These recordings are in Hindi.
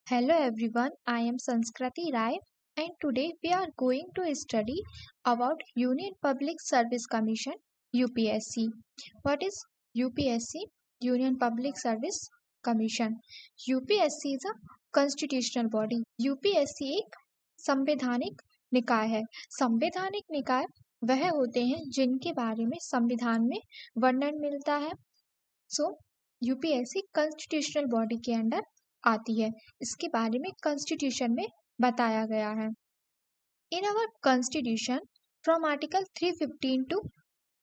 Hello everyone, I am Sanskrati Rai and today we are going to study about Union Public Service Commission UPSC. What is UPSC? Union Public Service Commission. UPSC is a constitutional body. UPSC एक संवैधानिक निकाय है। संवैधानिक निकाय वह होते हैं जिनके बारे में संविधान में वर्णन मिलता है। यूपीएससी कॉन्स्टिट्यूशनल बॉडी के अंडर आती है। इसके बारे में कॉन्स्टिट्यूशन में बताया गया है। In our constitution from article 315 to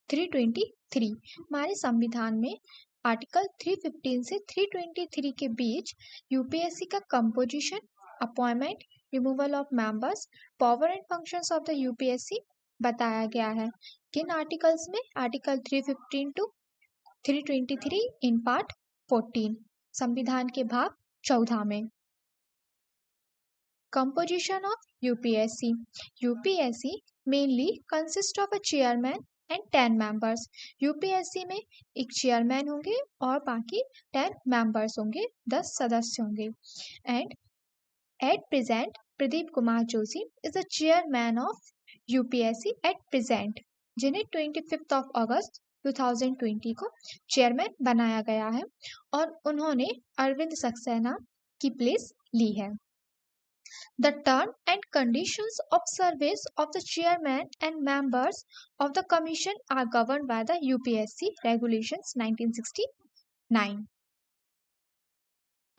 323 हमारे संविधान में आर्टिकल 315 से 323 के बीच यूपीएससी का composition, appointment, removal of members, power and functions of the UPSC बताया गया है। किन आर्टिकल्स में? आर्टिकल 315 टू 323 इन पार्ट 14 संविधान के भाग 14 में। Composition of UPSC. UPSC mainly consists of a chairman and 10 members. UPSC में एक चेयरमैन होंगे और बाकी 10 members होंगे, 10 सदस्य होंगे। And at present, Pradeep Kumar Joshi is the chairman of UPSC at present, जिन्हें 25 of August 2020 को चेयरमैन बनाया गया है और उन्होंने अरविंद सक्सेना की प्लेस ली है। The term and conditions of service of the chairman and members of the commission are governed by the UPSC Regulations 1969.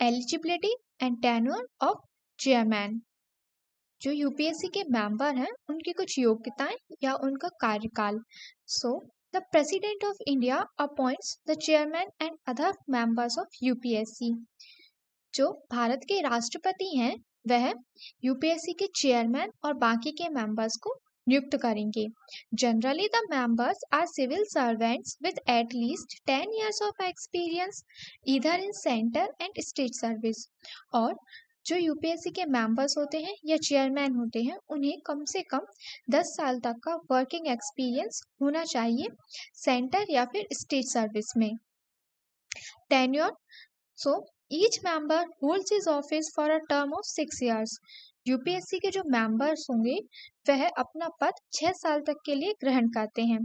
Eligibility and tenure of chairman. जो यूपीएससी के मेंबर हैं उनकी कुछ योग्यताएं या उनका कार्यकाल। The President of India appoints the chairman and other members of UPSC. जो भारत के राष्ट्रपति हैं वह यूपीएससी के चेयरमैन और बाकी के मेंबर्स को नियुक्त करेंगे। Generally the members are civil servants with at least 10 years of experience either in centre and state service. और जो यूपीएससी के मेंबर्स होते हैं या चेयरमैन होते हैं उन्हें कम से कम 10 साल तक का वर्किंग एक्सपीरियंस होना चाहिए सेंटर या फिर स्टेट सर्विस में। Tenure, each member holds his office for a term of 6 years. UPSC के जो मेंबर्स होंगे वह अपना पद 6 साल तक के लिए ग्रहण करते हैं।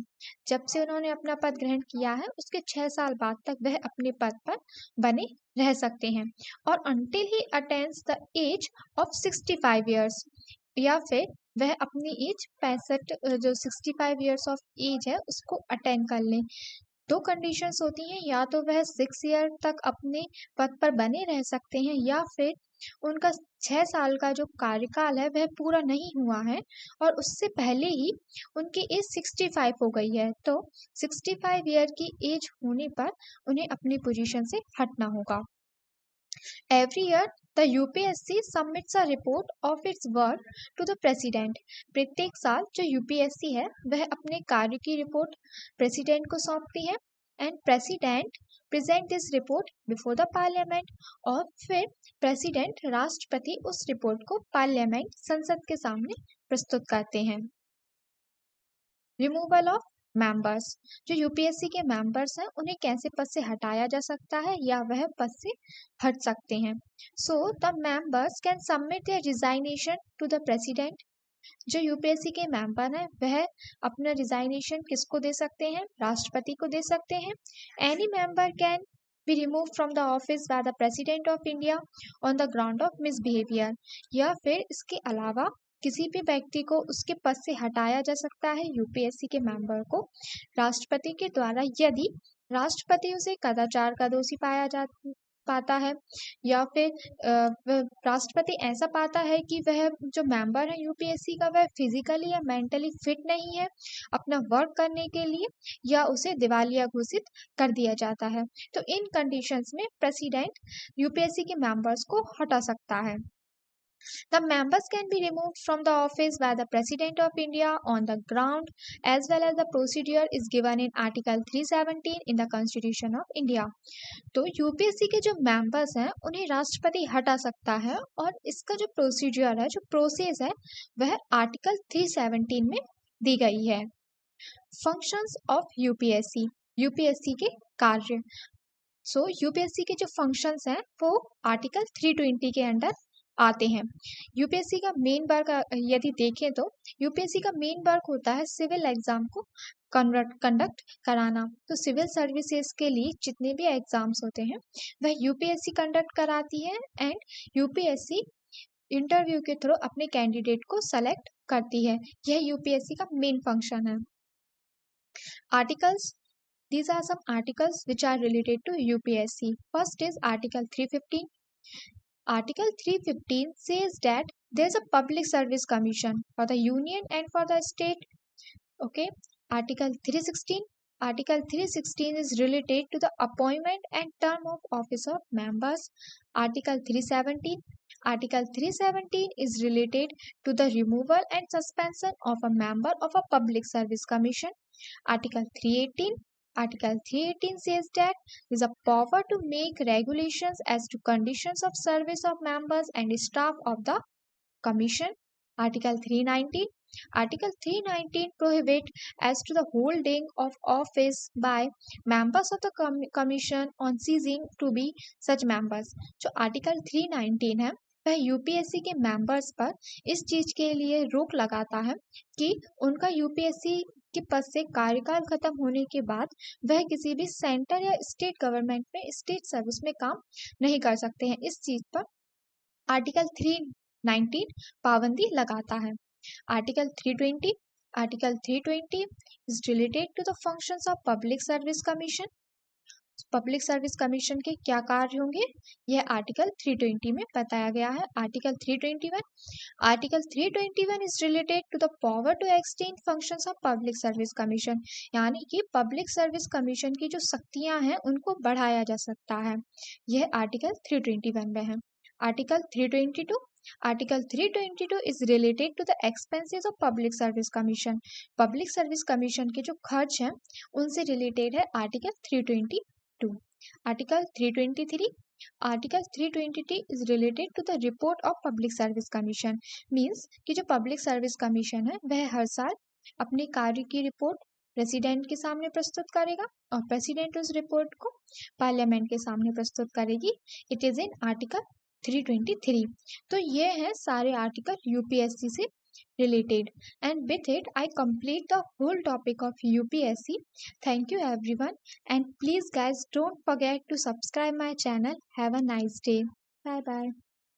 जब से उन्होंने अपना पद ग्रहण किया है उसके 6 साल बाद तक वह अपने पद पर बने रह सकते हैं। और until he attains the age of 65 years, या फिर वह अपनी एज 65 जो 65 years ऑफ एज है उसको अटेन कर लें। दो कंडीशंस होती हैं, या तो वह 6 ईयर तक अपने पद पर बने रह सकते हैं या फिर उनका 6 साल का जो कार्यकाल है वह पूरा नहीं हुआ है और उससे पहले ही उनकी एज 65 हो गई है। तो 65 ईयर की एज होने पर उन्हें अपनी पोजीशन से हटना होगा। Every year, the UPSC submits a report of its work to the President. प्रत्येक साल जो यूपीएससी है वह अपने कार्य की रिपोर्ट प्रेसिडेंट को सौंपती है and president present this report before the parliament. और फिर प्रेसिडेंट राष्ट्रपति उस रिपोर्ट को पार्लियामेंट संसद के सामने प्रस्तुत करते हैं। रिमूवल ऑफ मेंबर्स, जो यूपीएससी के मेंबर्स हैं उन्हें कैसे पद से हटाया जा सकता है या वह पद से हट सकते हैं। The members can submit their resignation to the president. जो यूपीएससी के मेंबर हैं वह अपना रिजाइनेशन किसको दे सकते हैं? राष्ट्रपति को दे सकते हैं। Any member can be remove from the office by the president of India on the ground of misbehaviour. या फिर इसके अलावा किसी भी व्यक्ति को उसके पद से हटाया जा सकता है यूपीएससी के मेंबर को राष्ट्रपति के द्वारा, यदि राष्ट्रपति उसे कदाचार का दोषी पाता है या फिर राष्ट्रपति ऐसा पाता है कि वह जो मेंबर है यूपीएससी का वह फिजिकली या मेंटली फिट नहीं है अपना वर्क करने के लिए, या उसे दिवालिया घोषित कर दिया जाता है। तो इन कंडीशंस में प्रेसिडेंट यूपीएससी के मेंबर्स को हटा सकता है। The members can be removed from the office by the President of India on the ground as well as the procedure is given in Article 317 in the Constitution of India. तो यूपीएससी के जो मेंबर्स हैं उन्हें राष्ट्रपति हटा सकता है और इसका जो प्रोसीजर है, जो प्रोसेस है, वह आर्टिकल 317 में दी गई है। फंक्शंस ऑफ यूपीएससी, यूपीएससी के कार्य। यूपीएससी के जो फंक्शंस हैं वो आर्टिकल 320 के अंडर आते हैं। यूपीएससी का मेन वर्क यदि देखें तो यूपीएससी का मेन वर्क होता है सिविल एग्जाम को कंडक्ट कराना। तो सिविल सर्विसेज के लिए जितने भी एग्जाम्स होते हैं वह यूपीएससी कंडक्ट कराती है एंड यूपीएससी इंटरव्यू के थ्रू अपने कैंडिडेट को सेलेक्ट करती है। यह यूपीएससी का मेन फंक्शन है। Articles, these are some articles which are related to UPSC. First is Article 315. Article 315 says that there is a Public Service Commission for the Union and for the state. Okay. Article 316. Article 316 is related to the appointment and term of office of members. Article 317. Article 317 is related to the removal and suspension of a member of a Public Service Commission. Article 318. Article 318 says that there is a power to make regulations as to conditions of service of members and staff of the Commission. Article 319. Article 319 prohibit as to the holding of office by members of the Commission on ceasing to be such members. जो Article 319 है वह यूपीएससी के मेंबर्स पर इस चीज के लिए रोक लगाता है कि उनका यूपीएससी के पद से कार्यकाल खत्म होने के बाद वह किसी भी सेंटर या स्टेट गवर्नमेंट में स्टेट सर्विस में काम नहीं कर सकते हैं। इस चीज पर आर्टिकल 319 पाबंदी लगाता है। Article 320 is related to the functions of Public Service Commission. Public service commission के क्या कार्य होंगे यह आर्टिकल 320 में बताया गया है। Article 321 is related to the power to extend functions of public service commission, यानी कि पब्लिक सर्विस कमीशन की जो शक्तियां हैं उनको बढ़ाया जा सकता है। यह आर्टिकल 321 में है। Article 322 is related to the expenses of public service commission. Public service commission के जो खर्च हैं उनसे रिलेटेड है article 322। Article 323 is related to the report of public service commission. Means कि जो पब्लिक सर्विस कमीशन है वह हर साल अपने कार्य की रिपोर्ट प्रेसिडेंट के सामने प्रस्तुत करेगा और प्रेसिडेंट उस रिपोर्ट को पार्लियामेंट के सामने प्रस्तुत करेगी। It is in article 323। तो ये हैं सारे आर्टिकल यूपीएससी से related, and with it I complete the whole topic of UPSC. Thank you everyone, and please guys don't forget to subscribe my channel. Have a nice day. Bye bye.